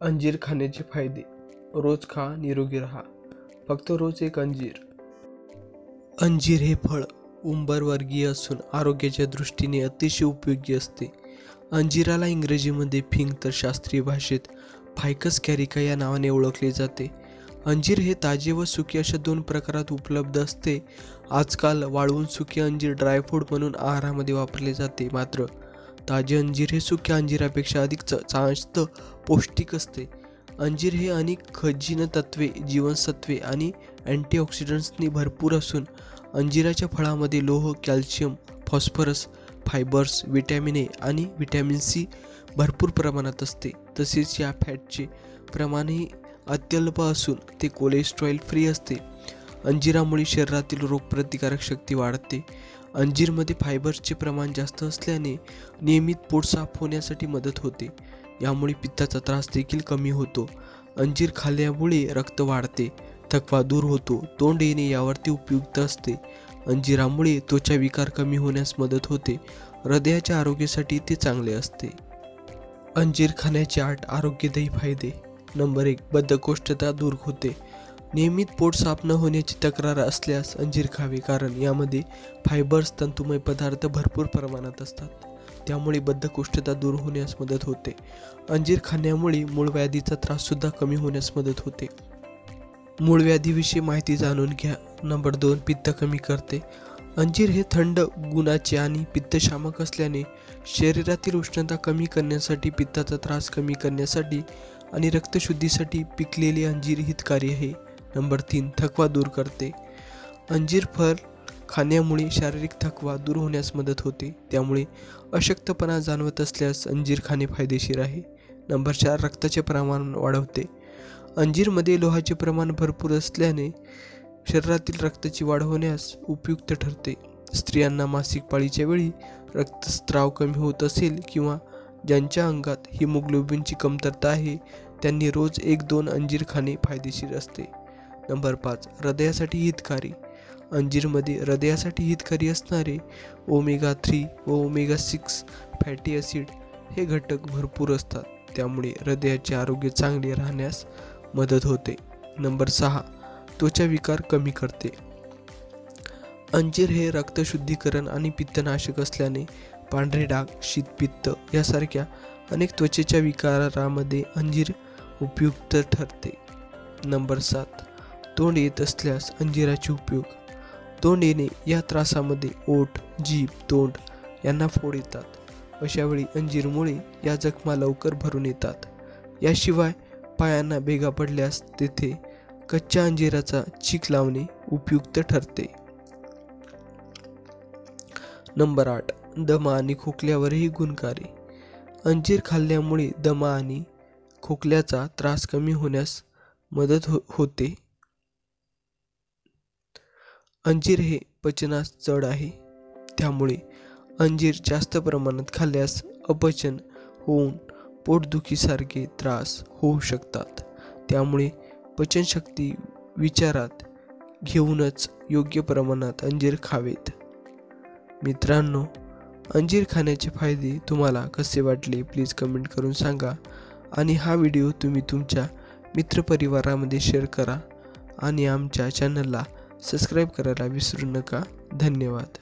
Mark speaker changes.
Speaker 1: अंजीर खाण्याचे फायदे. रोज खा, निरोगी राहा. फक्त रोज एक अंजीर. अंजीर हे फळ उंबरवर्गीय असून आरोग्याच्या दृष्टीने अतिशय उपयोगी असते. अंजिराला इंग्रजीमध्ये फिग तर शास्त्रीय भाषेत फायकस कॅरिका या नावाने ओळखले जाते. अंजीर हे ताजे व सुके अशा दोन प्रकारात उपलब्ध असते. आजकाल वाळवून सुके अंजीर ड्रायफ्रूट म्हणून आहारामध्ये वापरले जाते. मात्र ताजे अंजीर हे सुक्या अंजिरापेक्षा अधिक जास्त पौष्टिक असते. अंजीर हे अनेक खनिज तत्वे, जीवनसत्वे आणि अँटीऑक्सिडंट्सनी भरपूर असून अंजिराच्या फळामध्ये लोह, calcium, phosphorus, fibres, vitamin A आणि व्हिटॅमिन सी भरपूर प्रमाणात असते. तसेच या फॅटचे प्रमाणही अत्यल्प असून ते कोलेस्ट्रॉल फ्री असते. अंजिरामुळे शरीरातील रोगप्रतिकारक शक्ती वाढते. अंजीरमध्ये फायबर्सचे प्रमाण जास्त असल्याने नियमित पोट साफ होण्यासाठी मदत होते. यामुळे पित्ताचा त्रास देखील कमी होतो. अंजीर खाल्ल्यामुळे रक्त वाढते, थकवा दूर होतो, तोंड येणे यावरती उपयुक्त असते. अंजिरामुळे त्वचा विकार कमी होण्यास मदत होते. हृदयाच्या आरोग्यासाठी ते चांगले असते. अंजीर खाण्याचे 8 आरोग्यदायी फायदे. नंबर 1. बद्धकोष्ठता दूर होते. नियमित पोट साफ न होण्याची तक्रार असल्यास अंजीर खावे, कारण यामध्ये फायबर्स, तंतुमय पदार्थ भरपूर प्रमाणात असतात. त्यामुळे बद्धकोष्ठता दूर होण्यास मदत होते. अंजीर खाण्यामुळे मूळव्याधीचा त्राससुद्धा कमी होण्यास मदत होते. मूळव्याधीविषयी माहिती जाणून घ्या. नंबर 2. पित्त कमी करते. अंजीर हे थंड गुणाचे आणि पित्तशामक असल्याने शरीरातील उष्णता कमी करण्यासाठी, पित्ताचा त्रास कमी करण्यासाठी आणि रक्तशुद्धीसाठी पिकलेले अंजीर हितकारी आहे. नंबर 3. थकवा दूर करते. अंजीर फळ खाण्यामुळे शारीरिक थकवा दूर होण्यास मदत होते. त्यामुळे अशक्तपणा जाणवत असल्यास अंजीर खाणे फायदेशीर आहे. नंबर 4. रक्ताचे प्रमाण वाढवते. अंजीरमध्ये लोहाचे प्रमाण भरपूर असल्याने शरीरातील रक्ताची वाढ होण्यास उपयुक्त ठरते. स्त्रियांना मासिक पाळीच्या वेळी रक्तस्राव कमी होत असेल किंवा ज्यांच्या अंगात हिमोग्लोबिनची कमतरता आहे त्यांनी रोज 1-2 अंजीर खाणे फायदेशीर असते. नंबर 5. हृदयासाठी हितकारी. अंजीरमध्ये हृदयासाठी हितकारी असणारे ओमेगा 3 व ओमेगा 6 फॅटी ॲसिड हे घटक भरपूर असतात. त्यामुळे हृदयाचे आरोग्य चांगले राहण्यास मदत होते. नंबर 6. त्वचा विकार कमी करते. अंजीर हे रक्तशुद्धीकरण आणि पित्तनाशक असल्याने पांढरे डाग, शीतपित्त यासारख्या अनेक त्वचेच्या विकारामध्ये अंजीर उपयुक्त ठरते. नंबर 7. तोंड येत असल्यास अंजिराचे उपयोग. तोंड येणे या त्रासामध्ये ओठ, जीभ, तोंड यांना फोड येतात. अशावेळी अंजीरमुळे या जखमा लवकर भरून येतात. याशिवाय पायांना भेगा पडल्यास तेथे कच्च्या अंजिराचा चीक लावणे उपयुक्त ठरते. नंबर 8. दमा आणि खोकल्यावरही गुणकारी. अंजीर खाल्ल्यामुळे दमा आणि खोकल्याचा त्रास कमी होण्यास मदत होते. अंजीर हे पचनास जड आहे. त्यामुळे अंजीर जास्त प्रमाणात खाल्ल्यास अपचन होऊन पोटदुखीसारखे त्रास होऊ शकतात. त्यामुळे पचनशक्ती विचारात घेऊनच योग्य प्रमाणात अंजीर खावेत. मित्रांनो, अंजीर खाण्याचे फायदे तुम्हाला कसे वाटले प्लीज कमेंट करून सांगा. आणि हा व्हिडिओ तुम्ही तुमच्या मित्रपरिवारामध्ये शेअर करा आणि आमच्या चॅनलला सबस्क्राईब करायला विसरू नका. धन्यवाद.